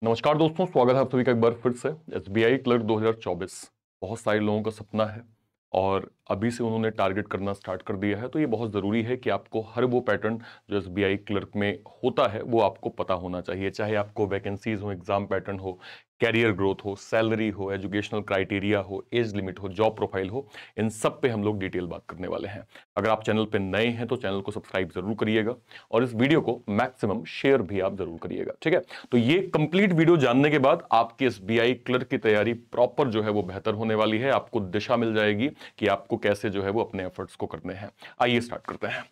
नमस्कार दोस्तों, स्वागत है आप सभी का एक बार फिर से एसबीआई क्लर्क 2024। बहुत सारे लोगों का सपना है और अभी से उन्होंने टारगेट करना स्टार्ट कर दिया है। तो ये बहुत ज़रूरी है कि आपको हर वो पैटर्न जो एसबीआई क्लर्क में होता है वो आपको पता होना चाहिए। चाहे आपको वैकेंसीज हो, एग्जाम पैटर्न हो, कैरियर ग्रोथ हो, सैलरी हो, एजुकेशनल क्राइटेरिया हो, एज लिमिट हो, जॉब प्रोफाइल हो, इन सब पे हम लोग डिटेल बात करने वाले हैं। अगर आप चैनल पे नए हैं तो चैनल को सब्सक्राइब जरूर करिएगा और इस वीडियो को मैक्सिमम शेयर भी आप जरूर करिएगा, ठीक है। तो ये कंप्लीट वीडियो जानने के बाद आपकी एसबीआई क्लर्क की तैयारी प्रॉपर जो है वो बेहतर होने वाली है। आपको दिशा मिल जाएगी कि आपको कैसे जो है वो अपने एफर्ट्स को करने हैं। आइए स्टार्ट करते हैं।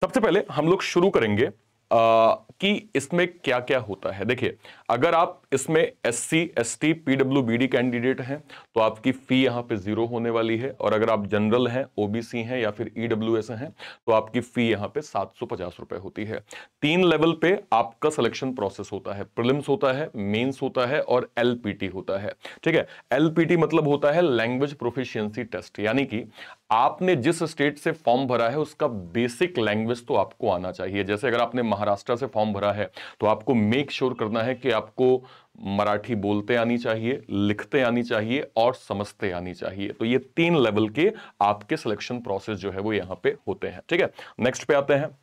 सबसे पहले हम लोग शुरू करेंगे कि इसमें क्या क्या होता है। देखिए, अगर आप इसमें एससी, एसटी, पीडब्ल्यूबीडी कैंडिडेट हैं तो आपकी फी यहां पे 0 होने वाली है, और अगर आप जनरल हैं, ओबीसी हैं या फिर ईडब्ल्यूएस हैं तो आपकी फी यहां पे 750 रुपए होती है। 3 लेवल पे आपका सिलेक्शन प्रोसेस होता है। प्रीलिम्स होता है, मेंस होता है और एलपीटी होता है, ठीक है। एलपीटी मतलब होता है लैंग्वेज प्रोफिशिएंसी टेस्ट, यानी कि आपने जिस स्टेट से फॉर्म भरा है उसका बेसिक लैंग्वेज तो आपको आना चाहिए। जैसे अगर आपने महाराष्ट्र से फॉर्म भरा है तो आपको मेक श्योर करना है कि आपको मराठी बोलते आनी चाहिए, लिखते आनी चाहिए और समझते आनी चाहिए। तो ये 3 लेवल के आपके सिलेक्शन प्रोसेस जो है वो यहां पे होते हैं, ठीक है। नेक्स्ट पे आते हैं।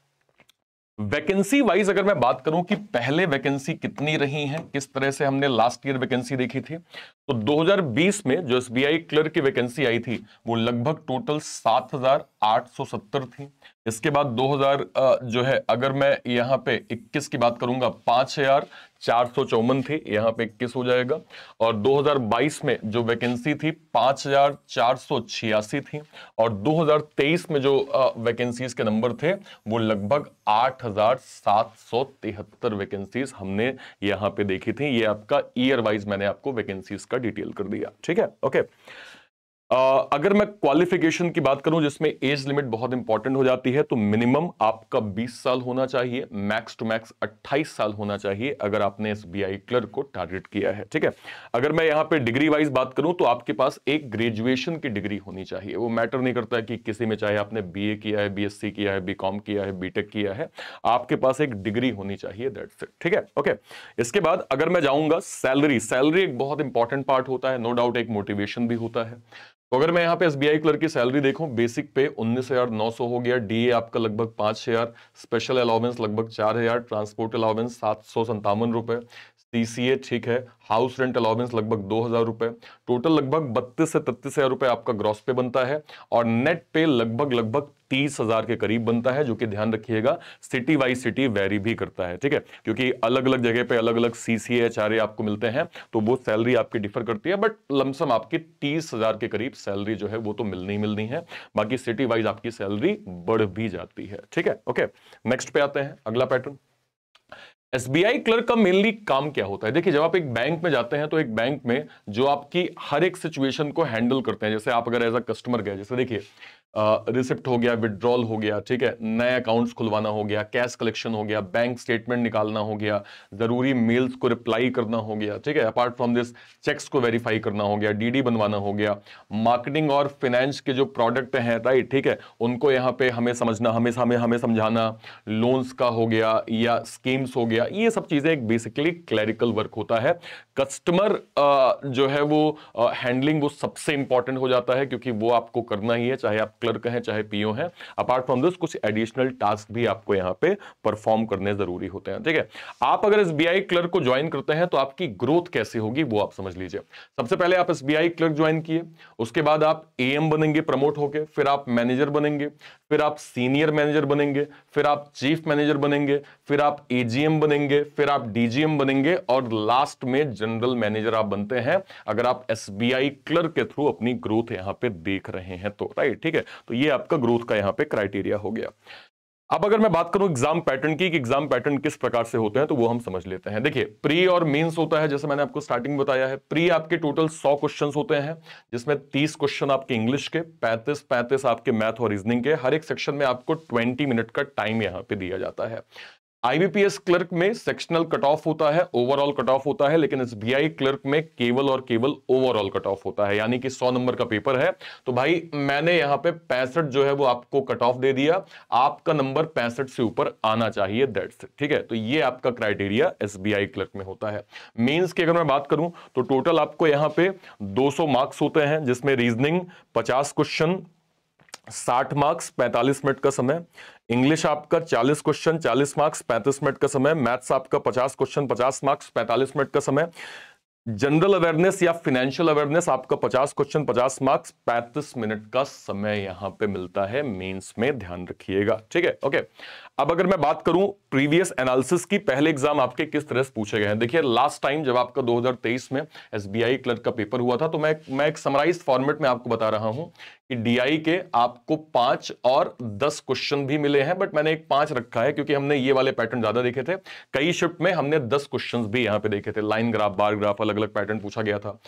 वैकेंसी वाइज अगर मैं बात करूं कि पहले वैकेंसी कितनी रही हैं, किस तरह से हमने लास्ट ईयर वैकेंसी देखी थी, तो 2020 में जो एसबीआई क्लर्क की वैकेंसी आई थी वो लगभग टोटल 7,870 थी। इसके बाद 2000 जो है, अगर मैं यहां पे 21 की बात करूंगा 5,454 थी, यहां पे 21 हो जाएगा। और 2022 में जो वैकेंसी थी 5,486 थी, और 2023 में जो वैकेंसीज के नंबर थे वो लगभग 8,773 वैकेंसीज हमने यहां पे देखी थी। ये आपका ईयर वाइज मैंने आपको वैकेंसीज का डिटेल कर दिया, ठीक है, ओके। अगर मैं क्वालिफिकेशन की बात करूं जिसमें एज लिमिट बहुत इंपॉर्टेंट हो जाती है, तो मिनिमम आपका 20 साल होना चाहिए, मैक्स टू मैक्स 28 साल होना चाहिए अगर आपने एसबीआई क्लर्क को टारगेट किया है, ठीक है। अगर मैं यहां पे डिग्री वाइज बात करूं तो आपके पास एक ग्रेजुएशन की डिग्री होनी चाहिए। वो मैटर नहीं करता है कि किसी में, चाहे आपने बीए किया है, बीएससी किया है, बीकॉम किया है, बीटेक किया है, आपके पास एक डिग्री होनी चाहिए, दैट्स इट, ठीक है, ओके। इसके बाद अगर मैं जाऊंगा सैलरी, सैलरी एक बहुत इंपॉर्टेंट पार्ट होता है, नो डाउट एक मोटिवेशन भी होता है। तो अगर मैं यहां पे एसबीआई क्लर्क की सैलरी देखूं, बेसिक पे 19,900 हो गया, डीए आपका लगभग 5,000, स्पेशल अलाउंस लगभग 4,000, ट्रांसपोर्ट अलाउंस 757 रुपए, सीसीए ठीक है, हाउस रेंट अलाउंस लगभग 2,000 रुपए, टोटल लगभग 32 से 33,000 रुपए आपका ग्रॉस पे बनता है, और नेट पे लगभग लगभग 30,000 के करीब बनता है, जो कि ध्यान रखिएगा सिटी वाइज सिटी वेरी भी करता है, ठीक है, क्योंकि अलग अलग जगह पे अलग अलग सीसीए, एचआरए आपको मिलते हैं, तो वो सैलरी आपकी डिफर करती है, बट लमसम आपकी 30,000 के करीब सैलरी जो है वो तो मिलनी ही मिलनी है। बाकी सिटी वाइज आपकी सैलरी बढ़ भी जाती है, ठीक है, ओके। नेक्स्ट पे आते हैं, अगला पैटर्न। एसबीआई क्लर्क का मेनली काम क्या होता है। देखिए, जब आप एक बैंक में जाते हैं तो एक बैंक में जो आपकी हर एक सिचुएशन को हैंडल करते हैं, जैसे आप अगर एज अ कस्टमर गए, जैसे देखिए रिसिप्ट हो गया, विड्रॉल हो गया, ठीक है, नए अकाउंट्स खुलवाना हो गया, कैश कलेक्शन हो गया, बैंक स्टेटमेंट निकालना हो गया, जरूरी मेल्स को रिप्लाई करना हो गया, ठीक है, अपार्ट फ्रॉम दिस चेक्स को वेरीफाई करना हो गया, डीडी बनवाना हो गया, मार्केटिंग और फाइनेंस के जो प्रोडक्ट हैं, राइट, ठीक है, उनको यहाँ पे हमें समझना, हमें समझाना, लोन्स का हो गया या स्कीम्स हो गया, ये सब चीजें एक बेसिकली क्लैरिकल वर्क होता है। कस्टमर जो है वो हैंडलिंग वो सबसे इंपॉर्टेंट हो जाता है, क्योंकि वो आपको करना ही है, चाहे आप क्लर्क हैं चाहे पीओ हैं। अपार्ट फ्रॉम दिस कुछ एडिशनल टास्क भी आपको यहां पे परफॉर्म करने जरूरी होते हैं, ठीक है। आप अगर एसबीआई क्लर्क को ज्वाइन करते हैं तो आपकी ग्रोथ कैसे होगी वो आप समझ लीजिए। सबसे पहले आप एसबीआई क्लर्क ज्वाइन किए, उसके बाद आप एएम बनेंगे प्रमोट होके, फिर आप मैनेजर बनेंगे, फिर आप सीनियर मैनेजर बनेंगे, फिर आप चीफ मैनेजर बनेंगे, फिर आप एजीएम बनेंगे, फिर आप डीजीएम बनेंगे, और लास्ट में जनरल मैनेजर आप बनते हैं अगर आप एसबीआई क्लर्क के थ्रू अपनी ग्रोथ यहां पे देख रहे हैं तो, राइट, ठीक है। तो ये आपका ग्रोथ का यहां पे क्राइटेरिया हो गया। अब अगर मैं बात करूं एग्जाम पैटर्न की, कि एग्जाम पैटर्न किस प्रकार से होते हैं, तो वो हम समझ लेते हैं। देखिए, प्री और मेंस होता है, जैसे मैंने आपको स्टार्टिंग में बताया है। प्री आपके टोटल 100 क्वेश्चंस होते हैं, जिसमें 30 क्वेश्चन आपके इंग्लिश के, 35 आपके मैथ और रीजनिंग के। हर एक सेक्शन में आपको 20 मिनट का टाइम यहां पे दिया जाता है। आईबीपीएस क्लर्क में सेक्शनल कट ऑफ होता है, ओवरऑल कट ऑफ होता है, लेकिन एसबीआई क्लर्क में केवल और केवल ओवरऑल कट ऑफ होता है। यानी कि 100 नंबर का पेपर है तो भाई मैंने यहां पे 65 जो है वो आपको कट ऑफ दे दिया, आपका नंबर 65 से ऊपर आना चाहिए, दैट्स इट। ठीक है, तो ये आपका क्राइटेरिया एसबीआई क्लर्क में होता है। मेंस की अगर मैं बात करूं तो टोटल आपको यहां पे 200 मार्क्स होते हैं, जिसमें रीजनिंग 50 क्वेश्चन 60 मार्क्स 45 मिनट का समय, इंग्लिश आपका 40 क्वेश्चन 40 मार्क्स 35 मिनट का समय, मैथ्स आपका 50 क्वेश्चन 50 मार्क्स 45 मिनट का समय, जनरल अवेयरनेस या फाइनेंशियल अवेयरनेस आपका 50 क्वेश्चन 50 मार्क्स 35 मिनट का समय यहां पे मिलता है मेंस में, ध्यान रखिएगा। ठीक है, ओके। अब अगर मैं बात करूं प्रीवियस एनालिसिस की, पहले एग्जाम आपके किस तरह से पूछे गए हैं। देखिए लास्ट टाइम जब आपका 2023 में एसबीआई क्लर्क का पेपर हुआ था तो मैं एक समराइज फॉर्मेट में आपको बता रहा हूं कि डीआई के आपको 5 और 10 क्वेश्चन भी मिले हैं, बट मैंने एक 5 रखा है क्योंकि हमने ये वाले पैटर्न ज्यादा देखे थे। कई शिफ्ट में हमने 10 क्वेश्चन भी यहां पे देखे थे, लाइन ग्राफ बार ग्राफ अलग अलग पैटर्न पूछा गया था।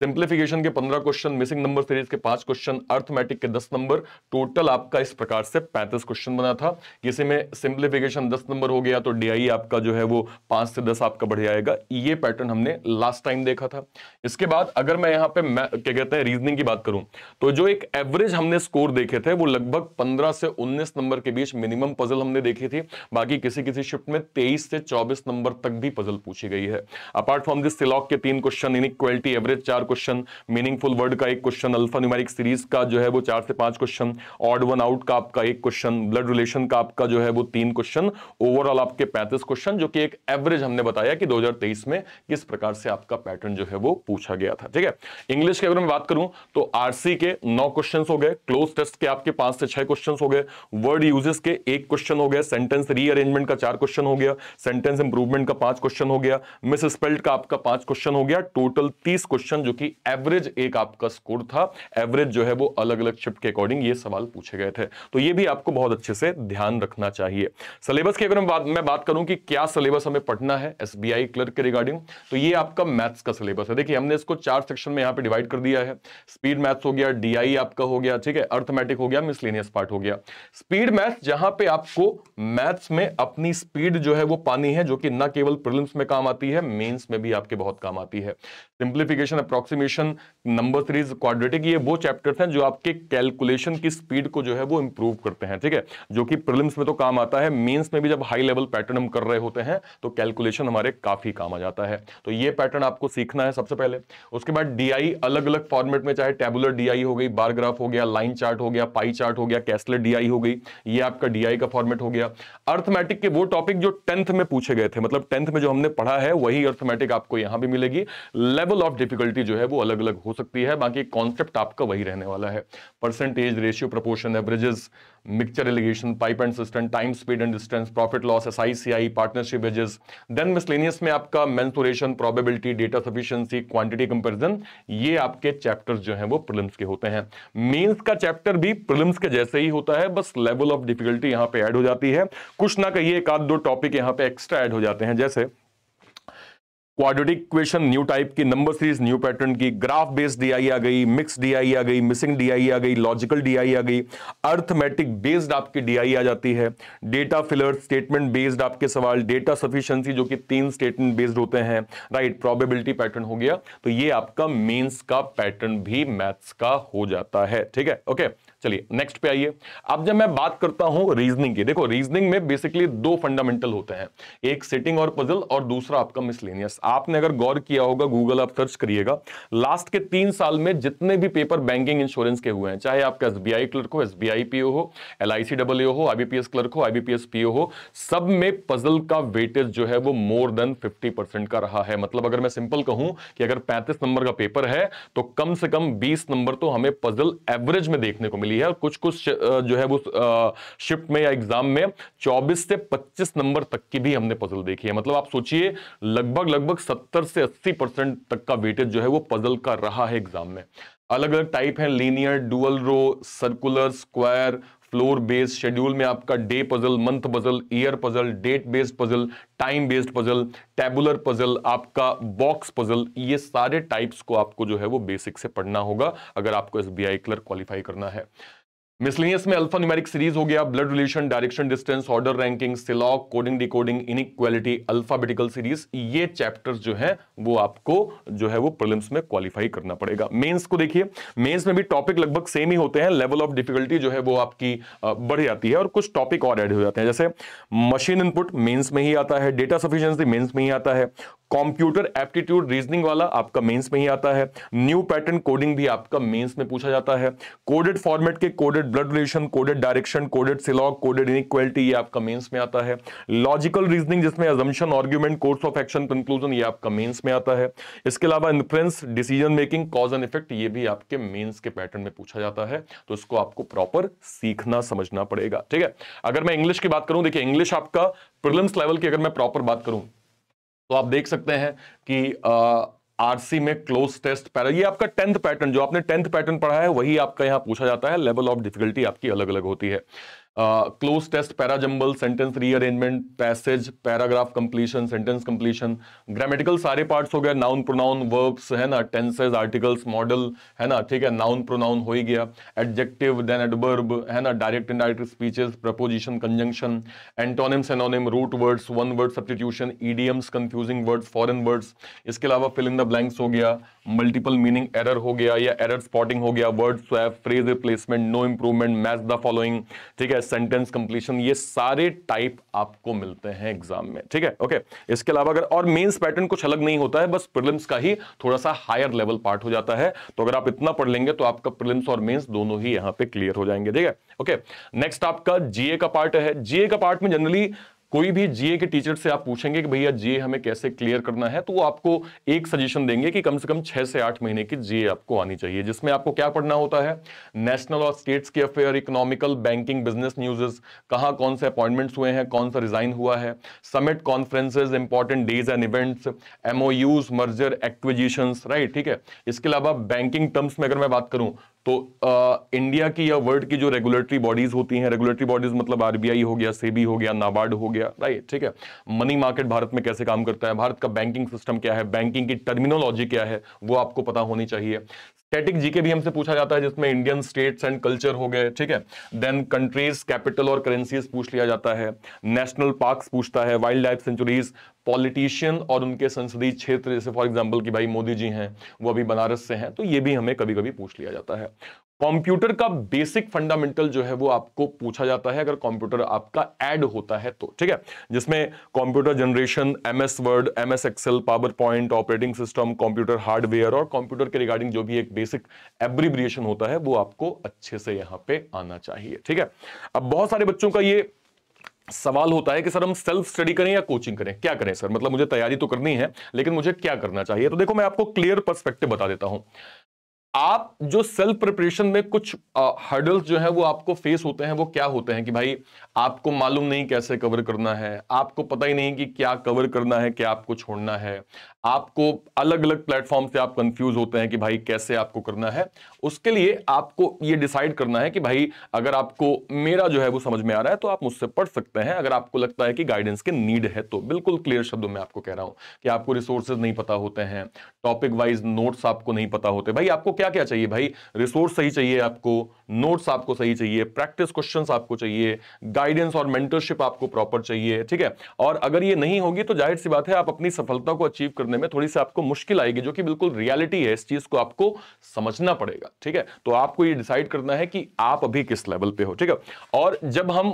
सिंप्लीफिकेशन के 15 क्वेश्चन, मिसिंग नंबर सीरीज के 5 क्वेश्चन, अर्थमेटिक के 10 नंबर, टोटल आपका इस प्रकार से 35 क्वेश्चन बना था। किसी में सिंप्लीफिकेशन 10 नंबर हो गया तो डीआई आपका जो है वो 5 से 10 आपका बढ़ जाएगा। ये पैटर्न हमने लास्ट टाइम देखा था। इसके बाद अगर मैं यहां पे क्या कहते हैं रीजनिंग की बात करूं तो जो एक एवरेज हमने स्कोर देखे थे वो लगभग 15 से 19 नंबर के बीच मिनिमम पजल हमने देखी थी। बाकी किसी किसी शिफ्ट में 23 से 24 नंबर तक भी पजल पूछी गई है। अपार्ट फ्रॉम दिस सिलॉक के 3 question, inequality average 4 question, meaningful word का 1 क्वेश्चन, अल्फा न्यूमेरिक सीरीज का जो है वो 4 से 5 क्वेश्चन, ऑड वन आउट का आपका 1 क्वेश्चन, ब्लड रिलेशन का आपका जो है वो 3 क्वेश्चन, ओवरऑल आपके 35 क्वेश्चन, जो कि एक एवरेज हमने बताया कि 2023 में किस प्रकार से आपका पैटर्न जो है वो पूछा गया था। ठीक है, इंग्लिश की अगर मैं बात करूं तो आरसी के 9 क्वेश्चन हो गए, क्लोज टेस्ट के आपके 5 से 6 क्वेश्चन हो गए, वर्ड यूजेस के 1 क्वेश्चन हो गया, सेंटेंस रीअरेंजमेंट का 4 क्वेश्चन हो गया, सेंटेंस इंप्रूवमेंट का 5 क्वेश्चन हो गया, मिस स्पेल्ड का आपका 5 क्वेश्चन हो गया, टोटल 30 क्वेश्चन, जो कि एवरेज एक आपका स्कोर था। एवरेज जो है वो अलग अलग शिफ्ट के अकॉर्डिंग ये सवाल पूछे गए थे, तो ये भी आपको बहुत अच्छे से ध्यान रखना चाहिए। सिलेबस की अगर मैं बात करूं कि क्या सिलेबस हमें पढ़ना है एसबीआई क्लर्क के रिगार्डिंग, तो ये आपका मैथ्स का सिलेबस है। देखिए हमने इसको 4 सेक्शन में यहां पे डिवाइड कर दिया है। स्पीड मैथ्स हो गया, डीआई आपका हो गया, ठीक है, अर्थमेटिक हो गया, मिसलेनियस पार्ट हो गया। स्पीड मैथ्स जहां पे आपको मैथ्स में अपनी स्पीड जो है वो पानी है, जो कि ना केवल प्रीलिम्स में काम आती है, मेंस में भी आपके बहुत काम आती है। Simplification, approximation, number series, quadratic, ये वो चैप्टर्स हैं जो आपके कैलकुलेशन की स्पीड को जो है वो इंप्रूव करते हैं। ठीक है, जो कि प्रीलिम्स में तो काम आता है, मेंस में भी जब हाई लेवल पैटर्न हम कर रहे होते हैं तो कैलकुलेशन हमारे काफी काम आ जाता है। तो ये पैटर्न आपको सीखना है सबसे पहले। उसके बाद डीआई अलग अलग फॉर्मेट में, चाहे टेबुलर डीआई हो गई, बार ग्राफ हो गया, लाइन चार्ट हो गया, पाई चार्ट हो गया, कैसलेट डीआई हो गई, ये आपका डीआई का फॉर्मेट हो गया। अर्थमेटिक के वो टॉपिक जो 10th में पूछे गए थे, मतलब 10th में जो हमने पढ़ा है वही अर्थमेटिक आपको यहां भी मिलेगी। लेवल ऑफ डिफिकल्टी जो है वो अलग अलग हो सकती है, बाकी कॉन्सेप्ट आपका वही रहने वाला है। Percentage, ratio, proportion, averages, mixture alligation, pipe and cistern, time, speed and distance, profit loss, SI CI, partnership wages. Then miscellaneous में आपका mensuration, probability, data sufficiency, quantity comparison, ये आपके चैप्टर्स जो हैं वो प्रीलिम्स के होते हैं। मेंस का चैप्टर भी प्रीलिम्स के जैसे ही होता है, बस लेवल ऑफ डिफिकल्टी यहां पे ऐड हो जाती है। कुछ ना कहिए एक आध दो टॉपिक यहां पे एक्स्ट्रा ऐड हो जाते हैं, जैसे क्वाड्रेटिक इक्वेशन न्यू टाइप की, नंबर सीरीज न्यू पैटर्न की, ग्राफ बेस्ड डीआई आ गई, मिक्स डीआई आ गई, मिसिंग डीआई आ गई, लॉजिकल डीआई आ गई, अर्थमेटिक बेस्ड आपकी डीआई आ जाती है, डेटा फिलर, स्टेटमेंट बेस्ड आपके सवाल, डेटा सफिशिएंसी जो कि 3 स्टेटमेंट बेस्ड होते हैं, राइट, प्रोबेबिलिटी पैटर्न हो गया। तो ये आपका मेंस का पैटर्न भी मैथ्स का हो जाता है। ठीक है, ओके, चलिए नेक्स्ट पे आइए। अब जब मैं बात करता हूं रीजनिंग की, देखो रीजनिंग में बेसिकली 2 फंडामेंटल होते हैं, एक सिटिंग और पजल और दूसरा आपका मिसलेनियस। आपने अगर गौर किया होगा, गूगल आप सर्च करिएगा, लास्ट के 3 साल में जितने भी पेपर बैंकिंग इंश्योरेंस के हुए हैं, चाहे आपका एसबीआई क्लर्क हो, एसबीआई पीओ हो, एलआईसी डब्ल्यू हो, आईबीपीएस क्लर्क हो, आईबीपीएस पीओ हो, सब में पजल का वेटेज जो है वो मोर देन 50% का रहा है। मतलब अगर मैं सिंपल कहूं कि अगर 35 नंबर का पेपर है तो कम से कम 20 नंबर तो हमें पजल एवरेज में देखने को मिली है, और कुछ कुछ जो है वो शिफ्ट में या एग्जाम में 24 से 25 नंबर तक की भी हमने पजल देखी है। मतलब आप सोचिए लगभग 70 से 80% तक का वेटेज जो है वो पजल का रहा है एग्जाम में। अलग अलग टाइप है, linear, dual row, circular, square, floor based, schedule में आपका day puzzle, month puzzle, year puzzle, date based puzzle, time based puzzle, tabular puzzle, आपका बॉक्स पजल, ये सारे टाइप्स को आपको जो है वो बेसिक से पढ़ना होगा अगर आपको एसबीआई क्लर्क क्वालिफाई करना है। मिसलेनियस में अल्फा न्यूमेरिक सीरीज हो गया, blood relation, direction, distance, order ranking, syllogism, coding decoding, inequality, alphabetical series, ये चैप्टर्स जो है वो आपको जो है वो प्रीलिम्स में क्वालिफाई करना पड़ेगा। मेंस को देखिए, मेंस में भी टॉपिक लगभग सेम ही होते हैं, लेवल ऑफ डिफिकल्टी जो है वो आपकी बढ़ जाती है और कुछ टॉपिक और ऐड हो जाते हैं, जैसे मशीन इनपुट मेंस में ही आता है, डेटा सफिशिएंसी मेंस में ही आता है, कंप्यूटर एप्टीट्यूड रीजनिंग वाला आपका मेंस में ही आता है, न्यू पैटर्न कोडिंग भी आपका मेंस में पूछा जाता है, कोडेड फॉर्मेट के coded blood relation, coded direction, coded syllogism, coded inequality, ये आपका मेंस में आता है, लॉजिकल रीजनिंग जिसमें assumption, argument, course of action, conclusion, ये आपका मेंस में आता है। इसके अलावा inference, decision making, cause and effect, ये भी आपके मेंस के पैटर्न में पूछा जाता है, तो इसको आपको प्रॉपर सीखना समझना पड़ेगा। ठीक है, अगर मैं इंग्लिश की बात करूं, देखिए इंग्लिश आपका प्रीलिम्स लेवल की अगर मैं प्रॉपर बात करूं तो आप देख सकते हैं कि आरसी में क्लोज टेस्ट पैरा, ये आपका 10th पैटर्न, जो आपने 10th पैटर्न पढ़ा है वही आपका यहां पूछा जाता है। लेवल ऑफ डिफिकल्टी आपकी अलग अलग होती है। Cloze test, para jumble, sentence rearrangement, passage, paragraph completion, sentence completion, grammatical सारे पार्ट्स हो गए, नाउन प्रोनाउन वर्ब्स है ना, टेंसेस, आर्टिकल्स, मॉडल है ना, ठीक है, नाउन प्रोनाउन हो ही गया, एडजेक्टिव, देन एडवर्ब है ना, direct indirect speeches, preposition, conjunction, antonym, synonym, root words, one word substitution, idioms, confusing words, foreign words, इसके अलावा फिल इन द ब्लैंक्स हो गया, मल्टीपल मीनिंग एरर हो गया या एरर स्पॉटिंग हो गया, word swap, phrase replacement, no improvement, match the following, ठीक है, सेंटेंस कंप्लीशन, ये सारे टाइप आपको मिलते हैं एग्जाम में। ठीक है, ओके। इसके अलावा अगर और मेंस पैटर्न कुछ अलग नहीं होता है, बस प्रीलिम्स का ही थोड़ा सा हायर लेवल पार्ट हो जाता है, तो अगर आप इतना पढ़ लेंगे तो आपका प्रीलिम्स और मेंस दोनों ही यहां पे क्लियर हो जाएंगे। ठीक है, ओके। नेक्स्ट आपका जीए का पार्ट है। जीए का पार्ट में जनरली कोई भी जीए के टीचर से आप पूछेंगे कि भैया जीए हमें कैसे क्लियर करना है, तो वो आपको एक सजेशन देंगे कि कम से कम 6 से 8 महीने की जीए आपको आनी चाहिए, जिसमें आपको क्या पढ़ना होता है, नेशनल और स्टेट्स के affair, economical, banking, business news, कहां कौन से अपॉइंटमेंट्स हुए हैं, कौन सा रिजाइन हुआ है, summit, conferences, important days and events, MoUs, merger, acquisitions, right. ठीक है, इसके अलावा बैंकिंग टर्म्स में अगर मैं बात करूं तो इंडिया की या वर्ल्ड की जो रेगुलेटरी बॉडीज होती हैं, रेगुलेटरी बॉडीज मतलब आरबीआई हो गया, सेबी हो गया, नाबार्ड हो गया, राइट। ठीक है, मनी मार्केट भारत में कैसे काम करता है, भारत का बैंकिंग सिस्टम क्या है, बैंकिंग की टर्मिनोलॉजी क्या है, वो आपको पता होनी चाहिए। स्टैटिक जीके भी हमसे पूछा जाता है, जिसमें इंडियन स्टेट्स एंड कल्चर हो गए। ठीक है, देन कंट्रीज, कैपिटल और करेंसीज पूछ लिया जाता है, नेशनल पार्क्स पूछता है, वाइल्ड लाइफ सेंचुरीज, पॉलिटिशियन और उनके संसदीय क्षेत्र, जैसे फॉर एग्जांपल कि भाई मोदी जी हैं वो अभी बनारस से हैं, तो ये भी हमें कभी कभी पूछ लिया जाता है। कंप्यूटर का बेसिक फंडामेंटल जो है वो आपको पूछा जाता है अगर कंप्यूटर आपका ऐड होता है तो। ठीक है, जिसमें computer generation, MS Word, MS Excel, PowerPoint, operating system, computer hardware और कंप्यूटर के रिगार्डिंग जो भी एक बेसिक एब्रिविएशन होता है वो आपको अच्छे से यहां पे आना चाहिए। ठीक है, अब बहुत सारे बच्चों का ये सवाल होता है कि सर हम सेल्फ स्टडी करें या कोचिंग करें, क्या करें सर, मतलब मुझे तैयारी तो करनी है लेकिन मुझे क्या करना चाहिए। तो देखो मैं आपको क्लियर पर्सपेक्टिव बता देता हूं। आप जो सेल्फ प्रिपरेशन में कुछ हर्डल्स जो है वो आपको फेस होते हैं, वो क्या होते हैं कि भाई आपको मालूम नहीं कैसे कवर करना है, आपको पता ही नहीं कि क्या कवर करना है, क्या आपको छोड़ना है, आपको अलग अलग प्लेटफॉर्म से आप कंफ्यूज होते हैं कि भाई कैसे आपको करना है। उसके लिए आपको ये डिसाइड करना है कि भाई अगर आपको मेरा जो है वो समझ में आ रहा है तो आप मुझसे पढ़ सकते हैं, अगर आपको लगता है कि गाइडेंस की नीड है तो। बिल्कुल क्लियर शब्दों में आपको कह रहा हूं कि आपको रिसोर्सेज नहीं पता होते हैं, टॉपिक वाइज नोट्स आपको नहीं पता होते, भाई आपको क्या क्या चाहिए, भाई रिसोर्स सही चाहिए आपको, नोट्स आपको सही चाहिए, प्रैक्टिस क्वेश्चंस आपको चाहिए, गाइडेंस और मेंटरशिप आपको प्रॉपर चाहिए। ठीक है, और अगर ये नहीं होगी तो जाहिर सी बात है आप अपनी सफलता को अचीव करने में थोड़ी सी आपको मुश्किल आएगी, जो कि बिल्कुल रियलिटी है, इस चीज को आपको समझना पड़ेगा। ठीक है, तो आपको ये डिसाइड करना है कि आप अभी किस लेवल पे हो। ठीक है, और जब हम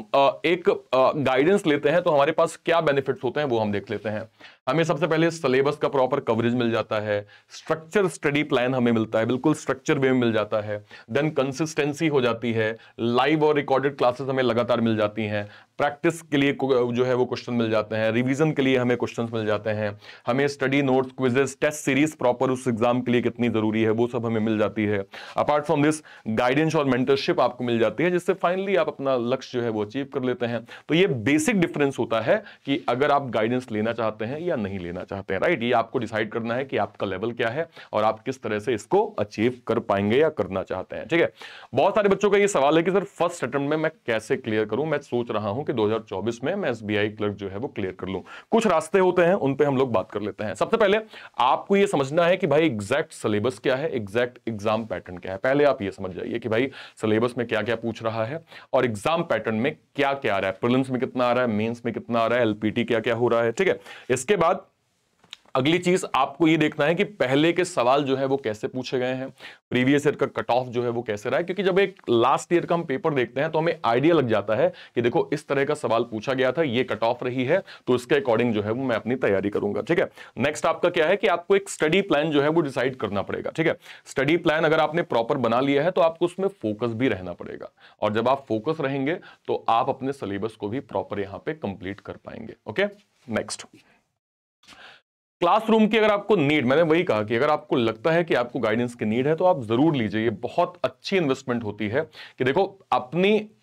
एक गाइडेंस लेते हैं तो हमारे पास क्या बेनिफिट्स होते हैं वो हम देख लेते हैं। हमें सबसे पहले सिलेबस का प्रॉपर कवरेज मिल जाता है, स्ट्रक्चर स्टडी प्लान हमें मिलता है, बिल्कुल स्ट्रक्चर वे में मिल जाता है, देन कंसिस्टेंसी हो जाती है, लाइव और रिकॉर्डेड क्लासेस हमें लगातार मिल जाती हैं, प्रैक्टिस के लिए जो है वो क्वेश्चन मिल जाते हैं, रिवीजन के लिए हमें क्वेश्चंस मिल जाते हैं, हमें study notes, quizzes, test series proper उस एग्जाम के लिए कितनी जरूरी है वो सब हमें मिल जाती है। अपार्ट फ्रॉम दिस गाइडेंस और मेंटरशिप आपको मिल जाती है, जिससे फाइनली आप अपना लक्ष्य जो है वो अचीव कर लेते हैं। तो ये बेसिक डिफरेंस होता है कि अगर आप गाइडेंस लेना चाहते हैं या या नहीं लेना चाहते हैं, राइट। ये आपको डिसाइड करना है कि आपका लेवल क्या है और आप किस तरह से इसको अचीव कर पाएंगे या करना चाहते हैं, ठीक है। बहुत सारे बच्चों का ये सवाल है कि सर फर्स्ट अटेम्प्ट में मैं कैसे क्लियर करूं। मैं सोच रहा हूं कि 2024 में मैं एसबीआई क्लर्क जो है वो क्लियर कर लूं। कुछ रास्ते होते हैं, उन पे हम लोग बात कर लेते हैं। सबसे पहले आपको ये समझना है कि भाई एग्जैक्ट सिलेबस क्या है, एग्जैक्ट एग्जाम पैटर्न क्या है। पहले आप ये समझ जाइए कि भाई सिलेबस में क्या क्या पूछ रहा है और एग्जाम पैटर्न में क्या क्या आ रहा है, प्रीलिम्स में कितना आ रहा है, मेंस में कितना आ रहा है, एलपीटी क्या क्या हो रहा है, ठीक है। इसके बाद अगली चीज आपको ये देखना है कि पहले के सवाल जो है वो कैसे पूछे गए हैं, प्रीवियस ईयर का कट ऑफ जो है वो कैसे रहा है। क्योंकि जब एक लास्ट ईयर का हम पेपर देखते हैं तो हमें आइडिया लग जाता है कि देखो इस तरह का सवाल पूछा गया था, ये कट ऑफ रही है, तो इसके अकॉर्डिंग जो है वो मैं अपनी तैयारी करूंगा, ठीक है। नेक्स्ट आपका क्या है कि आपको एक स्टडी प्लान जो है वो डिसाइड करना पड़ेगा, ठीक है। स्टडी प्लान अगर आपने प्रॉपर बना लिया है तो आपको उसमें फोकस भी रहना पड़ेगा, और जब आप फोकस रहेंगे तो आप अपने सिलेबस को भी प्रॉपर यहां पे कंप्लीट कर पाएंगे। ओके, नेक्स्ट क्लासरूम की अगर आपको नीड, मैंने वही कहा कि अगर आपको लगता है कि आपको गाइडेंस की नीड है तो आप जरूर लीजिए। ये बहुत अच्छी इन्वेस्टमेंट होती है कि देखो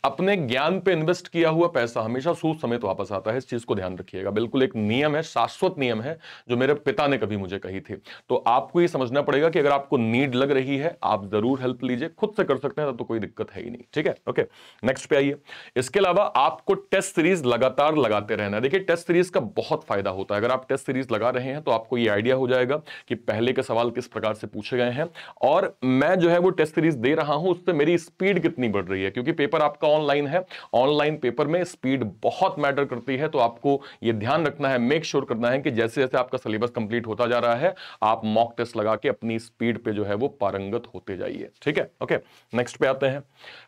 अपने ज्ञान पे इन्वेस्ट किया हुआ पैसा हमेशा सूद समेत वापस आता है। इस चीज को ध्यान रखिएगा, बिल्कुल एक नियम है, शाश्वत नियम है, जो मेरे पिता ने कभी मुझे कही थी। तो आपको ये समझना पड़ेगा कि अगर आपको नीड लग रही है आप जरूर हेल्प लीजिए, खुद से कर सकते हैं तो कोई दिक्कत है ही नहीं, ठीक है। ओके, नेक्स्ट पे आइए। इसके अलावा आपको टेस्ट सीरीज लगातार लगाते रहना है। देखिए टेस्ट सीरीज का बहुत फायदा होता है। अगर आप टेस्ट सीरीज लगा रहे हैं तो आपको ये आइडिया हो जाएगा कि पहले के सवाल किस प्रकार से पूछे गए हैं, और मैं जो है वो टेस्ट सीरीज दे रहा हूं उससे मेरी स्पीड कितनी बढ़ रही है। क्योंकि पेपर आपका ऑनलाइन है, ऑनलाइन पेपर में स्पीड बहुत मैटर करती है। तो आपको ये ध्यान रखना है, मेक श्योर करना है कि जैसे जैसे आपका सिलेबस कंप्लीट होता जा रहा है आप मॉक टेस्ट लगा के अपनी स्पीड पे जो है वो पारंगत होते जाइए, ठीक है। ओके, नेक्स्ट पे आते हैं।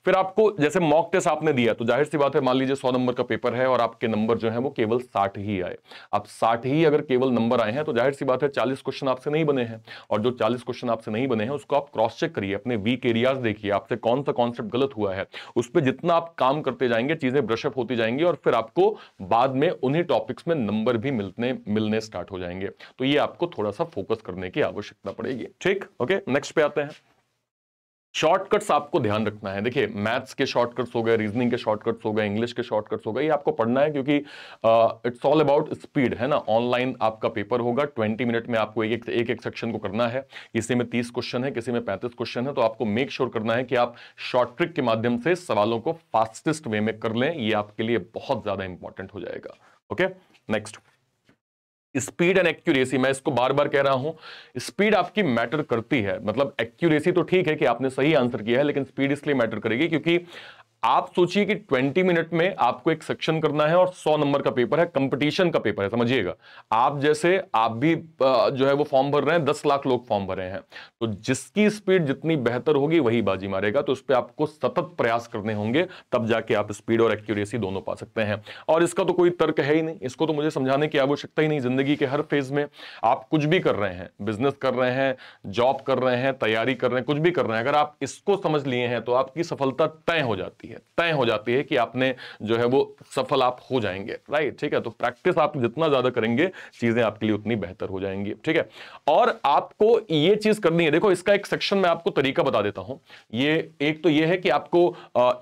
फिर आपको जैसे मॉक टेस्ट आपने दिया तो जाहिर सी बात है, मान लीजिए 100 नंबर का पेपर है और आपके नंबर जो है वो केवल 60 ही आए। अब 60 ही अगर केवल नंबर आए हैं तो जाहिर सी बात है 40 क्वेश्चन आपसे नहीं बने हैं, और जो 40 क्वेश्चन आपसे नहीं बने हैं उसको आप क्रॉस चेक करिए, अपने वीक एरियाज देखिए, आपसे कौन सा कॉन्सेप्ट गलत हुआ है। उस पर जितना आप काम करते जाएंगे चीजें ब्रशअप होती जाएंगी और फिर आपको बाद में उन्हीं टॉपिक्स में नंबर भी मिलने स्टार्ट हो जाएंगे। तो ये आपको थोड़ा सा फोकस करने की आवश्यकता पड़ेगी, ठीक। ओके, नेक्स्ट पे आते हैं। शॉर्टकट्स आपको ध्यान रखना है। देखिए मैथ्स के शॉर्टकट्स हो गए, रीजनिंग के शॉर्टकट्स हो गए, इंग्लिश के शॉर्टकट्स हो गए, ये आपको पढ़ना है क्योंकि इट्स ऑल अबाउट स्पीड, है ना। ऑनलाइन आपका पेपर होगा, 20 मिनट में आपको एक सेक्शन को करना है। किसी में 30 क्वेश्चन है, किसी में 35 क्वेश्चन है, तो आपको मेक श्योर करना है कि आप शॉर्ट ट्रिक के माध्यम से सवालों को फास्टेस्ट वे में कर लें। ये आपके लिए बहुत ज्यादा इंपॉर्टेंट हो जाएगा। Okay, next speed and accuracy. मैं इसको बार बार कह रहा हूं, स्पीड आपकी मैटर करती है। मतलब एक्यूरेसी तो ठीक है कि आपने सही आंसर किया है, लेकिन स्पीड इसलिए मैटर करेगी क्योंकि आप सोचिए कि 20 मिनट में आपको एक सेक्शन करना है और 100 नंबर का पेपर है, कंपटीशन का पेपर है, समझिएगा। आप जैसे आप भी जो है वो फॉर्म भर रहे हैं, 10 लाख लोग फॉर्म भर रहे हैं, तो जिसकी स्पीड जितनी बेहतर होगी वही बाजी मारेगा। तो उस पर आपको सतत प्रयास करने होंगे, तब जाके आप स्पीड और एक्यूरेसी दोनों पा सकते हैं। और इसका तो कोई तर्क है ही नहीं, इसको तो मुझे समझाने की आवश्यकता ही नहीं। जिंदगी के हर फेज में आप कुछ भी कर रहे हैं, बिजनेस कर रहे हैं, जॉब कर रहे हैं, तैयारी कर रहे हैं, कुछ भी कर रहे हैं, अगर आप इसको समझ लिए हैं तो आपकी सफलता तय हो जाती है कि आपने जो है वो सफल आप हो जाएंगे, राइट, ठीक है। तो प्रैक्टिस आप जितना ज्यादा करेंगे चीजें आपके लिए उतनी बेहतर हो जाएंगी, ठीक है। और आपको ये चीज करनी है, देखो इसका एक सेक्शन में आपको तरीका बता देता हूं। ये एक तो ये है कि आपको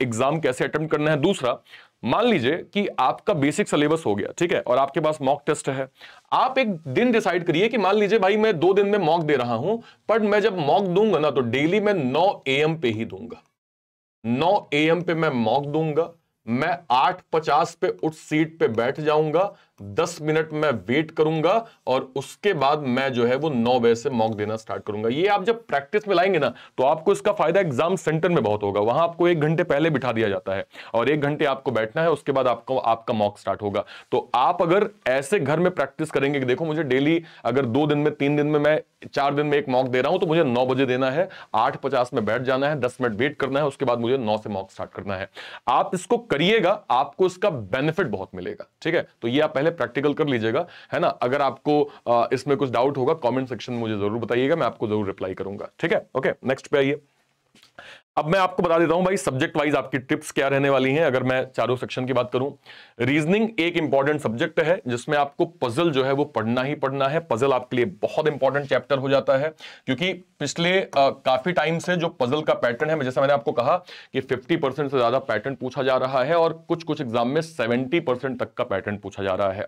एग्जाम कैसे अटेम्प्ट करना है। दूसरा, मान लीजिए कि आपका बेसिक सिलेबस हो गया, ठीक है, और आपके पास मॉक टेस्ट है। आप एक दिन डिसाइड करिए कि मान लीजिए भाई मैं 2 दिन में मॉक दे रहा हूं, पर मैं जब मॉक दूंगा ना तो डेली मैं 9 AM पे ही दूंगा। 9 AM पे मैं मॉक दूंगा, मैं 8:50 पे उस सीट पे बैठ जाऊंगा, 10 मिनट में वेट करूंगा और उसके बाद मैं जो है वो 9 बजे से मॉक देना स्टार्ट करूंगा। ये आप जब प्रैक्टिस में लाएंगे ना तो आपको इसका फायदा एग्जाम सेंटर में बहुत होगा। वहां आपको 1 घंटे पहले बिठा दिया जाता है और 1 घंटे आपको बैठना है, उसके बाद आपका मॉक स्टार्ट होगा। तो आप अगर ऐसे घर में प्रैक्टिस करेंगे कि देखो मुझे डेली अगर 2 दिन में, 3 दिन में, मैं 4 दिन में एक मॉक दे रहा हूं तो मुझे 9 बजे देना है, 8:50 में बैठ जाना है, 10 मिनट वेट करना है, उसके बाद मुझे 9 से मॉक स्टार्ट करना है। आप इसको करिएगा, आपको इसका बेनिफिट बहुत मिलेगा, ठीक है। तो ये आप पहले प्रैक्टिकल कर लीजिएगा, है ना। अगर आपको इसमें कुछ डाउट होगा कमेंट सेक्शन में मुझे जरूर बताइएगा, मैं आपको जरूर रिप्लाई करूंगा, ठीक है। ओके, नेक्स्ट पे आइए। अब मैं आपको बता देता हूं भाई सब्जेक्ट वाइज आपकी टिप्स क्या रहने वाली हैं। अगर मैं चारों सेक्शन की बात करूं, रीजनिंग एक इंपॉर्टेंट सब्जेक्ट है जिसमें आपको पजल जो है वो पढ़ना ही पढ़ना है। पजल आपके लिए बहुत इंपॉर्टेंट चैप्टर हो जाता है क्योंकि पिछले काफी टाइम से जो पजल का पैटर्न है, जैसे मैंने आपको कहा कि 50% से ज्यादा पैटर्न पूछा जा रहा है और कुछ एग्जाम में 70% तक का पैटर्न पूछा जा रहा है।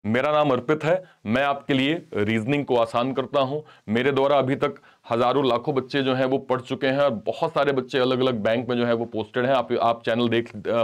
मेरा नाम अर्पित है, मैं आपके लिए रीजनिंग को आसान करता हूं। मेरे द्वारा अभी तक हजारों लाखों बच्चे जो हैं वो पढ़ चुके हैं और बहुत सारे बच्चे अलग अलग बैंक में जो है वो पोस्टेड हैं। आप चैनल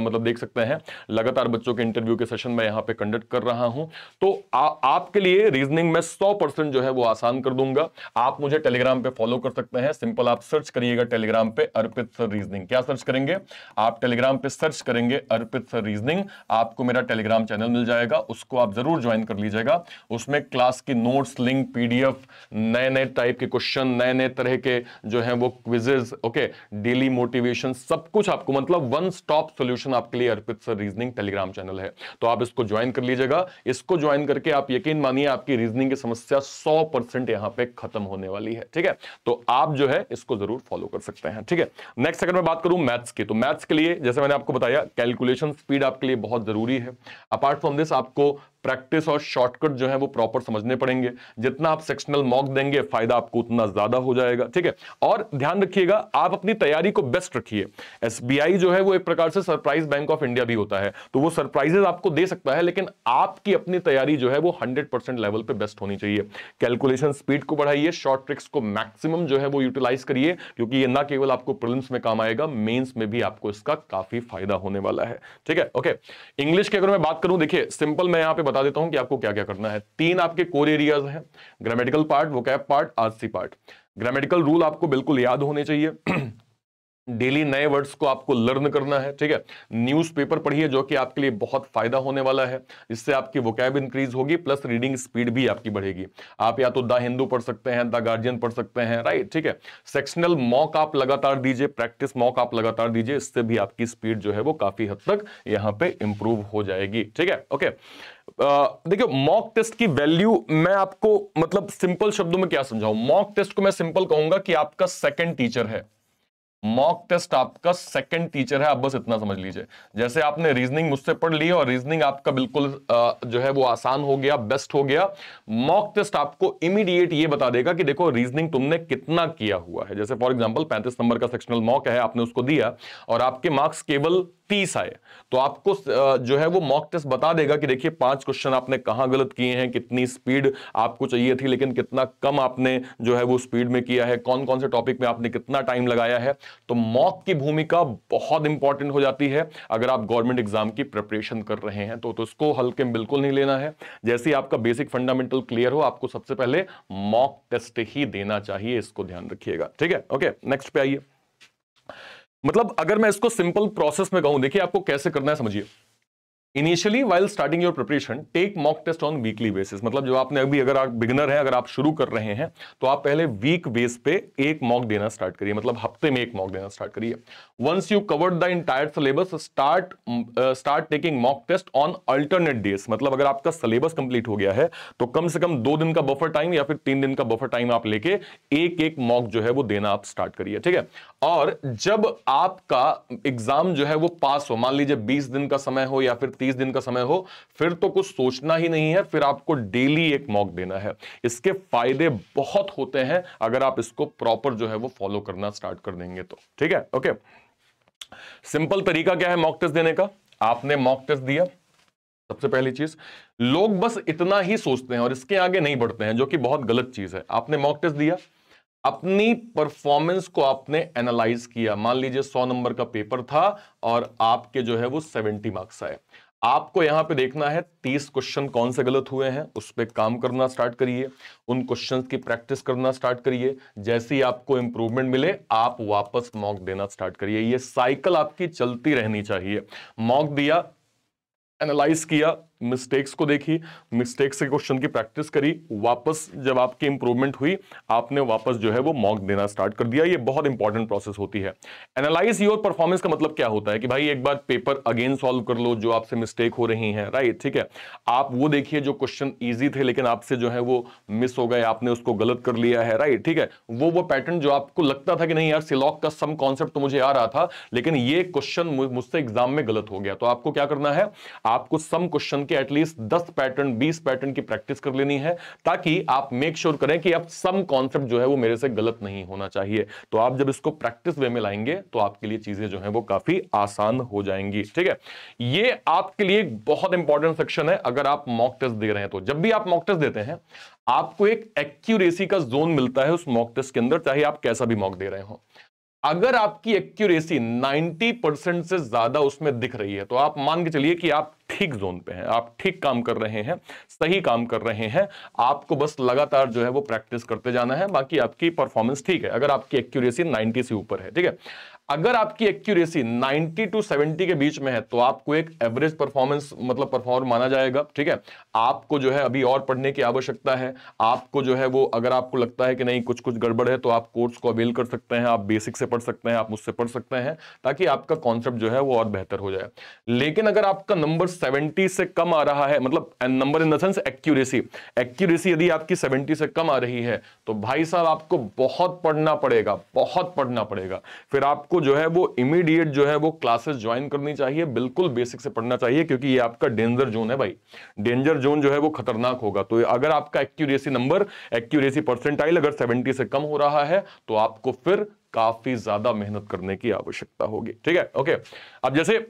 मतलब देख सकते हैं। लगातार बच्चों के इंटरव्यू के सेशन मैं यहाँ पे कंडक्ट कर रहा हूं। तो आपके लिए रीजनिंग में 100% जो है वो आसान कर दूंगा। आप मुझे टेलीग्राम पे फॉलो कर सकते हैं। सिंपल आप सर्च करिएगा टेलीग्राम पे अर्पित सर रीजनिंग। क्या सर्च करेंगे आप? टेलीग्राम पे सर्च करेंगे अर्पित सर रीजनिंग, आपको मेरा टेलीग्राम चैनल मिल जाएगा। उसको आप जरूर ज्वाइन कर लीजिएगा। उसमें क्लास की नोट्स, लिंक, पीडीएफ, नए नए टाइप के क्वेश्चन, नए नए तरह के जो हैं वो क्विजेस, ओके, डेली मोटिवेशन, सब कुछ आपको, मतलब वन स्टॉप सॉल्यूशन आपके लिए अर्पित सर रीजनिंग टेलीग्राम चैनल है। तो आप इसको ज्वाइन कर लीजिएगा। इसको ज्वाइन करके आप यकीन मानिए आपकी रीजनिंग की समस्या 100% यहां पे खत्म होने वाली है। ठीक है, तो आप जो है इसको जरूर फॉलो कर सकते हैं। ठीक है, नेक्स्ट अगर मैं बात करूं मैथ्स की, तो मैथ्स के लिए जैसे मैंने आपको बताया कैलकुलेशन स्पीड आपके लिए बहुत जरूरी है। अपार्ट फ्रॉम दिस आपको प्रैक्टिस और शॉर्टकट जो है वो प्रॉपर समझने पड़ेंगे। जितना आप सेक्शनल मॉक देंगे फायदा आपको उतना ज्यादा हो जाएगा। ठीक है, और ध्यान रखिएगा आप अपनी तैयारी को बेस्ट रखिए। एसबीआई जो है वो एक प्रकार से सरप्राइज बैंक ऑफ इंडिया भी होता है, तो वो सरप्राइजेस आपको दे सकता है, लेकिन आपकी अपनी तैयारी जो है वो 100% लेवल पे बेस्ट होनी चाहिए। कैलकुलेशन स्पीड को बढ़ाइए, शॉर्ट ट्रिक्स को मैक्सिमम जो है वो यूटिलाइज करिए, क्योंकि ये ना केवल आपको प्रीलिम्स में काम आएगा, मेंस में भी आपको इसका काफी फायदा होने वाला है। ठीक है, ओके। इंग्लिश की अगर मैं बात करूं, देखिए सिंपल मैं यहां पे बता देता हूं कि आपको क्या क्या करना है। 3 आपके कोर एरियाज हैं, grammatical part, vocab part, RC part. Grammatical rule आपको बिल्कुल याद होने चाहिए। डेली नए वर्ड्स को आपको लर्न करना है। ठीक है, न्यूज़पेपर पढ़िए जो कि आपके लिए बहुत फायदा होने वाला है। इससे आपकी वोकैब इंक्रीज होगी, प्लस रीडिंग स्पीड भी आपकी बढ़ेगी। आप या तो द हिंदू पढ़ सकते हैं, द गार्जियन पढ़ सकते हैं, राइट। ठीक है, सेक्शनल मॉक आप लगातार दीजिए, प्रैक्टिस मॉक आप लगातार दीजिए, इससे भी आपकी स्पीड जो है वो काफी हद तक यहां पे इंप्रूव हो जाएगी। ठीक है, ओके। देखिए मॉक टेस्ट की वैल्यू मैं आपको मतलब सिंपल शब्दों में क्या समझाऊं। मॉक टेस्ट को मैं सिंपल कहूंगा कि आपका सेकंड टीचर है। मॉक टेस्ट आपका सेकंड टीचर है, आप बस इतना समझ लीजिए। जैसे आपने रीजनिंग मुझसे पढ़ ली और रीजनिंग आपका बिल्कुल जो है वो आसान हो गया, बेस्ट हो गया। मॉक टेस्ट आपको इमीडिएट ये बता देगा कि देखो रीजनिंग तुमने कितना किया हुआ है। जैसे फॉर एग्जांपल 35 नंबर का सेक्शनल मॉक है, आपने उसको दिया और आपके मार्क्स केवल 30 आए, तो आपको जो है वो मॉक टेस्ट बता देगा कि देखिए 5 क्वेश्चन आपने कहां गलत किए हैं, कितनी स्पीड आपको चाहिए थी लेकिन कितना कम आपने जो है वो स्पीड में किया है, कौन कौन से टॉपिक में आपने कितना टाइम लगाया है। तो मॉक की भूमिका बहुत इंपॉर्टेंट हो जाती है अगर आप गवर्नमेंट एग्जाम की प्रिपरेशन कर रहे हैं तो इसको हल्के में बिल्कुल नहीं लेना है। जैसे ही आपका बेसिक फंडामेंटल क्लियर हो, आपको सबसे पहले मॉक टेस्ट ही देना चाहिए, इसको ध्यान रखिएगा। ठीक है, ओके। नेक्स्ट पे आइए। मतलब अगर मैं इसको सिंपल प्रोसेस में कहूं, देखिए आपको कैसे करना है समझिए। Initially while starting your preparation take mock test on weekly basis. मतलब जो आपने अभी, अगर आप बिगिनर हैं, अगर आप शुरू कर रहे हैं तो आप पहले वीक बेस पे एक मॉक देना स्टार्ट करिए, मतलब हफ्ते में एक मॉक देना स्टार्ट करिए। Once you covered the entire syllabus start taking mock test on alternate days. मतलब अगर आपका सिलेबस कंप्लीट हो गया है तो कम से कम 2 दिन का बफर टाइम या फिर 3 दिन का बफर टाइम आप लेके एक एक मॉक जो है वो देना आप स्टार्ट करिए। ठीक है, और जब आपका एग्जाम जो है वो पास हो, मान लीजिए 20 दिन का समय हो या फिर 30 दिन का समय हो, फिर तो कुछ सोचना ही नहीं है, फिर आपको डेली एक मॉक देना है। इसके फायदे बहुत होते हैं अगर आप इसको प्रॉपर जो है वो फॉलो करना स्टार्ट कर देंगे तो। ठीक है, ओके। सिंपल तरीका क्या है मॉक टेस्ट देने का? आपने मॉक टेस्ट दिया, सबसे पहली चीज, लोग बस इतना ही सोचते हैं और इसके आगे नहीं बढ़ते हैं, जो कि बहुत गलत चीज है। आपने मॉक टेस्ट दिया, अपनी परफॉर्मेंस को आपने एनालाइज किया। मान लीजिए 100 नंबर का पेपर था और आपके जो है वो 70 मार्क्स आए। आपको यहां पे देखना है 30 क्वेश्चन कौन से गलत हुए हैं, उस पर काम करना स्टार्ट करिए, उन क्वेश्चंस की प्रैक्टिस करना स्टार्ट करिए। जैसे ही आपको इंप्रूवमेंट मिले आप वापस मॉक देना स्टार्ट करिए। ये साइकिल आपकी चलती रहनी चाहिए। मॉक दिया, एनालाइज किया, मिस्टेक्स को देखी, मिस्टेक्स से क्वेश्चन की प्रैक्टिस करी, वापस जब आपकी इंप्रूवमेंट हुई आपने वापस जो है वो मॉक देना स्टार्ट कर दिया। ये बहुत इंपॉर्टेंट प्रोसेस होती है। एनालाइज योर परफॉर्मेंस का मतलब क्या होता है कि भाई एक बार पेपर अगेन सॉल्व कर लो जो आपसे मिस्टेक हो रही है, राइट। ठीक है, आप वो देखिए जो क्वेश्चन ईजी थे लेकिन आपसे जो है वो मिस हो गए, आपने उसको गलत कर लिया है, राइट। ठीक है, वो पैटर्न जो आपको लगता था कि नहीं यार सिलॉक का सम कॉन्सेप्ट तो मुझे आ रहा था लेकिन ये क्वेश्चन मुझसे एग्जाम में गलत हो गया, तो आपको क्या करना है, आपको सम क्वेश्चन के एटलीस्ट 10 पैटर्न 20 पैटर्न की प्रैक्टिस कर लेनी है, ताकि आप मेक श्योर करें कि आप सम कॉन्सेप्ट जो है वो मेरे से गलत नहीं होना चाहिए। तो आप जब इसको प्रैक्टिस वे में लाएंगे तो आपके लिए चीजें जो है वो काफी आसान हो जाएंगी। ठीक है, ये आपके लिए एक बहुत इंपॉर्टेंट सेक्शन है। अगर आप मॉक टेस्ट दे रहे हैं तो जब भी आप मॉक टेस्ट देते हैं आपको एक एक्यूरेसी का जोन मिलता है उस मॉक टेस्ट के अंदर, चाहे आप कैसा भी मॉक दे रहे हो। अगर आपकी एक्यूरेसी 90% से ज्यादा उसमें दिख रही है तो आप मान के चलिए कि आप ठीक जोन पे हैं, आप ठीक काम कर रहे हैं, सही काम कर रहे हैं। आपको बस लगातार जो है वो प्रैक्टिस करते जाना है, बाकी आपकी परफॉर्मेंस ठीक है अगर आपकी एक्यूरेसी 90 से ऊपर है। ठीक है, अगर आपकी एक्यूरेसी 90 to 70 के बीच में है तो आपको एक एवरेज परफॉर्मेंस मतलब परफॉर्मर माना जाएगा। ठीक है, आपको जो है अभी और पढ़ने की आवश्यकता है। आपको जो है वो अगर आपको लगता है कि नहीं कुछ कुछ गड़बड़ है तो आप कोर्स को अवेल कर सकते हैं, आप बेसिक से पढ़ सकते हैं, आप मुझसे पढ़ सकते हैं, ताकि आपका कॉन्सेप्ट जो है वो और बेहतर हो जाए। लेकिन अगर आपका नंबर 70 से कम आ रहा है, मतलब number in the sense accuracy यदि आपकी 70 से कम आ रही है तो भाई साहब आपको बहुत पढ़ना पड़ेगा, बहुत पढ़ना पड़ेगा। फिर आपको जो है वो इमीडिएट जो है वो क्लासेस ज्वाइन करनी चाहिए, बिल्कुल बेसिक से पढ़ना चाहिए, क्योंकि ये आपका डेंजर जोन है भाई। डेंजर जोन जो है वो खतरनाक होगा। तो अगर आपका एक्यूरेसी परसेंटाइल अगर 70 से कम हो रहा है तो आपको फिर काफी ज्यादा मेहनत करने की आवश्यकता होगी। ठीक है, ओके। अब जैसे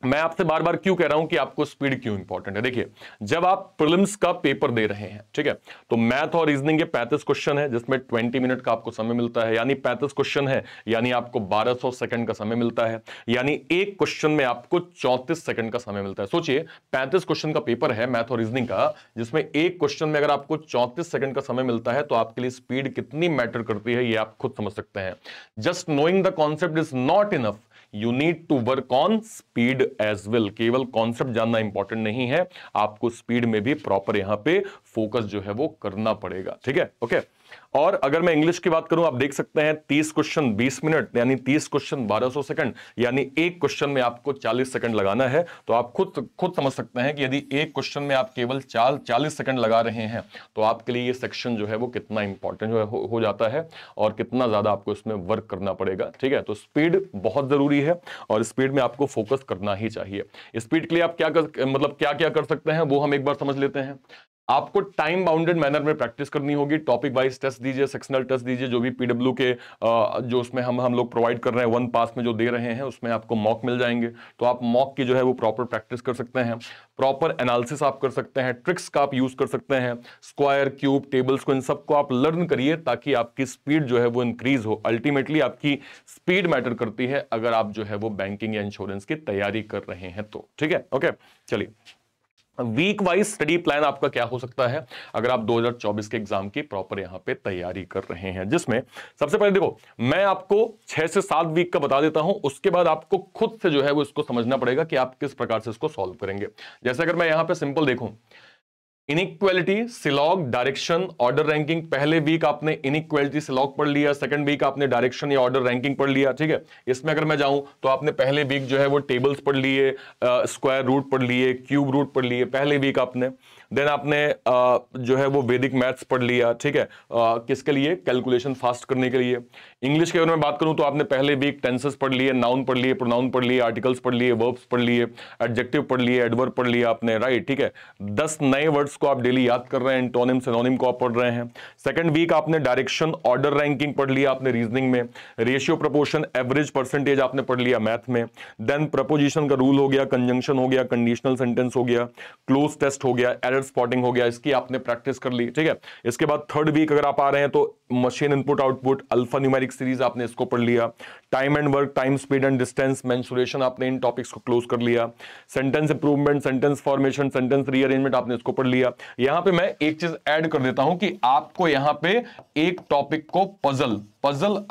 मैं आपसे बार बार क्यों कह रहा हूं कि आपको स्पीड क्यों इंपॉर्टेंट है, देखिए जब आप प्रीलिम्स का पेपर दे रहे हैं, ठीक है, तो मैथ और रीजनिंग के 35 क्वेश्चन है जिसमें 20 मिनट का आपको समय मिलता है, यानी 35 क्वेश्चन है यानी आपको 1200 सेकंड का समय मिलता है, यानी एक क्वेश्चन में आपको 34 सेकंड का समय मिलता है। सोचिए 35 क्वेश्चन का पेपर है मैथ और रीजनिंग का, जिसमें एक क्वेश्चन में अगर आपको 34 सेकंड का समय मिलता है तो आपके लिए स्पीड कितनी मैटर करती है ये आप खुद समझ सकते हैं। Just knowing the concept is not enough, you need to work on speed as well. केवल कॉन्सेप्ट जानना इंपॉर्टेंट नहीं है, आपको स्पीड में भी प्रॉपर यहां पे फोकस जो है वो करना पड़ेगा। ठीक है, ओके। और अगर मैं इंग्लिश की बात करूं, आप देख सकते हैं 30 क्वेश्चन 20 मिनट यानी 30 क्वेश्चन 1200 सेकंड, यानी एक क्वेश्चन में आपको 40 सेकंड लगाना है। तो आप खुद समझ सकते हैं कि यदि एक क्वेश्चन में आप केवल 40 सेकंड लगा रहे हैं तो आपके लिए ये सेक्शन जो है वो कितना इंपॉर्टेंट हो जाता है और कितना ज्यादा आपको इसमें वर्क करना पड़ेगा। ठीक है, तो स्पीड बहुत जरूरी है और स्पीड में आपको फोकस करना ही चाहिए। स्पीड के लिए आप क्या कर सकते हैं वो हम एक बार समझ लेते हैं। आपको टाइम बाउंडेड मैनर में प्रैक्टिस करनी होगी। टॉपिक वाइज टेस्ट दीजिए, सेक्शनल टेस्ट दीजिए, जो भी पीडब्ल्यू के जो उसमें हम लोग प्रोवाइड कर रहे हैं 1 पास में जो दे रहे हैं उसमें आपको मॉक मिल जाएंगे। तो आप मॉक की जो है वो प्रॉपर प्रैक्टिस कर सकते हैं, प्रॉपर एनालिसिस आप कर सकते हैं, ट्रिक्स का आप यूज कर सकते हैं, स्क्वायर क्यूब टेबल्स को इन सबको आप लर्न करिए ताकि आपकी स्पीड जो है वो इंक्रीज हो। अल्टीमेटली आपकी स्पीड मैटर करती है अगर आप जो है वो बैंकिंग या इंश्योरेंस की तैयारी कर रहे हैं तो। ठीक है, ओके। चलिए, वीक वाइज स्टडी प्लान आपका क्या हो सकता है अगर आप 2024 के एग्जाम की प्रॉपर यहां पे तैयारी कर रहे हैं, जिसमें सबसे पहले देखो मैं आपको 6 से 7 वीक का बता देता हूं, उसके बाद आपको खुद से जो है वो इसको समझना पड़ेगा कि आप किस प्रकार से इसको सॉल्व करेंगे। जैसे अगर मैं यहां पे सिंपल देखूं, इनइक्वालिटी, सिलॉग, डायरेक्शन, ऑर्डर रैंकिंग, पहले वीक आपने इनइक्वालिटी सिलॉग पढ़ लिया, सेकंड वीक आपने डायरेक्शन या ऑर्डर रैंकिंग पढ़ लिया। ठीक है, इसमें अगर मैं जाऊं तो आपने पहले वीक जो है वो टेबल्स पढ़ लिए, स्क्वायर रूट पढ़ लिए, क्यूब रूट पढ़ लिए पहले वीक आपने। देन आपने जो है वो वैदिक मैथ्स पढ़ लिया। ठीक है, किसके लिए? कैलकुलेशन फास्ट करने के लिए। इंग्लिश के बारे में बात करूं तो आपने पहले वीक टेंसेस पढ़ लिए, नाउन पढ़ लिए, प्रोनाउन पढ़ लिए, आर्टिकल्स पढ़ लिए, वर्ब्स पढ़ लिए, एडजेक्टिव पढ़ लिए, एडवर्ब पढ़ लिया आपने, राइट। ठीक है, 10 नए वर्ड्स को आप डेली याद कर रहे हैं, एंटोनिम सिनोनिम को आप पढ़ रहे हैं। सेकंड वीक आपने डायरेक्शन, ऑर्डर रैंकिंग पढ़ लिया आपने रीजनिंग में, रेशियो, प्रोपोर्शन, एवरेज, परसेंटेज आपने पढ़ लिया मैथ में। देन प्रपोजिशन का रूल हो गया, कंजंक्शन हो गया, कंडीशनल सेंटेंस हो गया, क्लोज टेस्ट हो गया, एरर स्पॉटिंग हो गया, इसकी आपने प्रैक्टिस कर ली। ठीक है, इसके बाद थर्ड वीक अगर आप आ रहे हैं तो machine input output, alpha numeric series आपने इसको पढ़ लिया, time and work, time speed and distance, mensuration, आपने इन टॉपिक्स को क्लोज कर लिया। Sentence improvement, sentence formation, sentence rearrangement आपने इसको पढ़ लिया। यहां पे मैं एक चीज ऐड कर देता हूं कि आपको यहां पे एक टॉपिक को पजल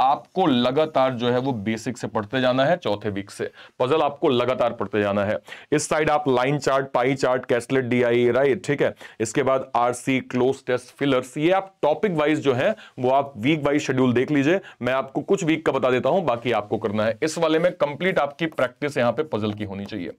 आपको लगातार जो है वो बेसिक से पढ़ते जाना है। चौथे वीक से पजल आपको लगातार पढ़ते जाना है। इस साइड आप line chart, pie chart, caselet DI, right. ठीक है, इसके बाद आरसी, क्लोज टेस्ट, फिलर्स, ये आप टॉपिक वाइज जो है वो आप वीक वाइज शेड्यूल देख लीजिए, मैं आपको कुछ वीक का बता देता हूं, बाकी आपको करना है। इस वाले में कंप्लीट आपकी प्रैक्टिस यहां पे पजल की होनी चाहिए।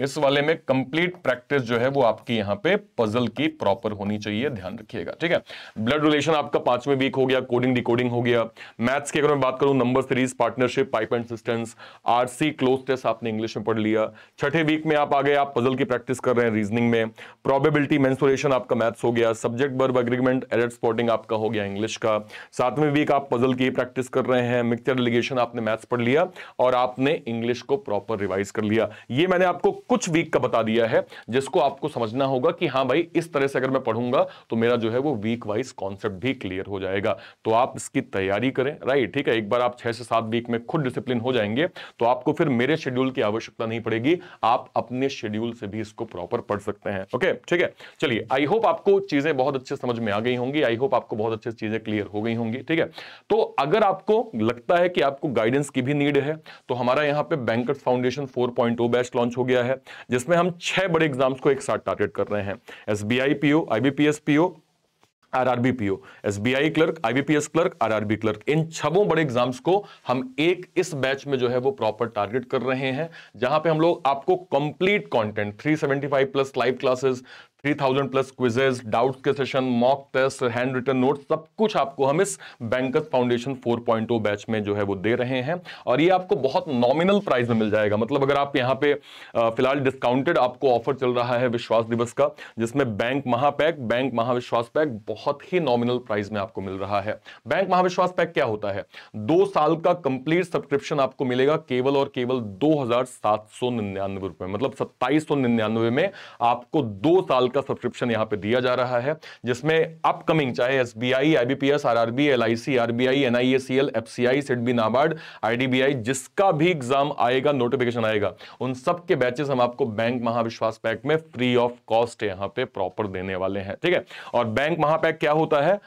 इस वाले में कंप्लीट प्रैक्टिस जो है वो आपकी यहां पे पजल की प्रॉपर होनी चाहिए, ध्यान रखिएगा, ठीक है। ब्लड रिलेशन आपका 5वें वीक हो गया, कोडिंग डिकोडिंग हो गया। मैथ्स की अगर मैं बात करूं, number series, partnership, pipe and cisterns, RC, cloze test आपने इंग्लिश में पढ़ लिया। 6ठे वीक में आप आ गए, आप पजल की प्रैक्टिस कर रहे हैं रीजनिंग में। प्रोबेबिलिटी, मेंसुरेशन आपका मैथ्स हो गया। Subject verb agreement, error spotting आपका हो गया इंग्लिश का। 7वें वीक आप पजल की प्रैक्टिस कर रहे हैं। मिक्सचर डेलीगेशन आपने मैथ्स पढ़ लिया और आपने इंग्लिश को प्रॉपर रिवाइज कर लिया। ये मैंने आपको कुछ वीक का बता दिया है, जिसको आपको समझना होगा कि हां भाई इस तरह से अगर मैं पढ़ूंगा तो मेरा जो है वो वीक वाइज कॉन्सेप्ट भी क्लियर हो जाएगा। तो आप इसकी तैयारी करें, राइट, ठीक है। एक बार आप 6 से 7 वीक में खुद डिसिप्लिन हो जाएंगे तो आपको फिर मेरे शेड्यूल की आवश्यकता नहीं पड़ेगी, आप अपने शेड्यूल से भी इसको प्रॉपर पढ़ सकते हैं। ओके, ठीक है। चलिए, आई होप आपको चीजें बहुत अच्छे समझ में आ गई होंगी, आई होप आपको बहुत अच्छे चीजें क्लियर हो गई होंगी, ठीक है। तो अगर आपको लगता है कि आपको गाइडेंस की भी नीड है तो हमारा यहां पे बैंकर्स फाउंडेशन 4.0 बैच लॉन्च हो गया है, जिसमें हम 6 बड़े एग्जाम्स को एक साथ टारगेट कर रहे हैं। SBI PO, IBPS PO, RRB PO, SBI clerk, IBPS clerk, RRB clerk, इन 6 बड़े एग्जाम्स को हम एक इस बैच में जो है वो प्रॉपर टारगेट कर रहे हैं, जहां पे हम लोग आपको complete content 375 plus live classes, 3000 plus quizzes, doubts के session, mock test, hand written note, सब कुछ आपको हम इस बैंकर्स फाउंडेशन 4.0 बैच में जो है वो दे रहे हैं। और ये आपको बहुत नॉमिनल प्राइस में मिल जाएगा। मतलब अगर आप यहाँ पे फिलहाल डिस्काउंटेड आपको ऑफर चल रहा है विश्वास दिवस का, जिसमें बैंक महापैक, बैंक महाविश्वास पैक बहुत ही नॉमिनल प्राइस में आपको मिल रहा है। बैंक महाविश्वास पैक क्या होता है? 2 साल का कंप्लीट सब्सक्रिप्शन आपको मिलेगा केवल और केवल 2799 रुपए, मतलब 2799 में आपको 2 साल का सब्सक्रिप्शन यहां पे दिया जा रहा है, जिसमें अपकमिंग चाहे SBI, IBPS, RRB, LIC, RBI, NIACL, FCI, SIDBI, NABARD, IDBI, जिसका भी एग्जाम आएगा, नोटिफिकेशन आएगा, उन सब के बैचेस हम आपको बैंक महाविश्वास पैक में फ्री ऑफ कॉस्ट यहां पे प्रॉपर देने वाले हैं, ठीक है। और बैंक महापैक क्या होता है?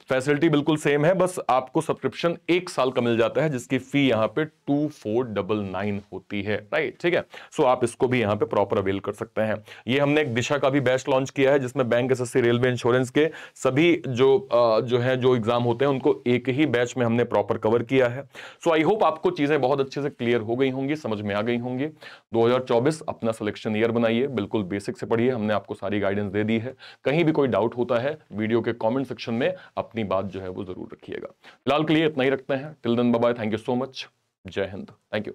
फैसिलिटी बिल्कुल सेम है, बस आपको सब्सक्रिप्शन 1 साल का मिल जाता है, जिसकी फी यहां पे 2499 होती है, राइट, ठीक है। सो आप इसको भी यहां पे प्रॉपर अवेल कर सकते हैं। ये हमने एक दिशा का भी बैच लॉन्च किया है, जिसमें बैंक, एसएससी, रेलवे, इंश्योरेंस के सभी जो एग्जाम होते हैं उनको एक ही बैच में हमने प्रॉपर कवर किया है। सो आई होप आपको चीजें बहुत अच्छे से क्लियर हो गई होंगी, समझ में आ गई होंगी। 2024 अपना सिलेक्शन ईयर बनाइए, बिल्कुल बेसिक से पढ़िए, हमने आपको सारी गाइडेंस दे दी है। कहीं भी कोई डाउट होता है वीडियो के कॉमेंट सेक्शन में अपनी बात जो है वो जरूर रखिएगा। फिलहाल के लिए इतना ही रखते हैं। Till then bye bye, thank you so much, Jai Hind, thank you.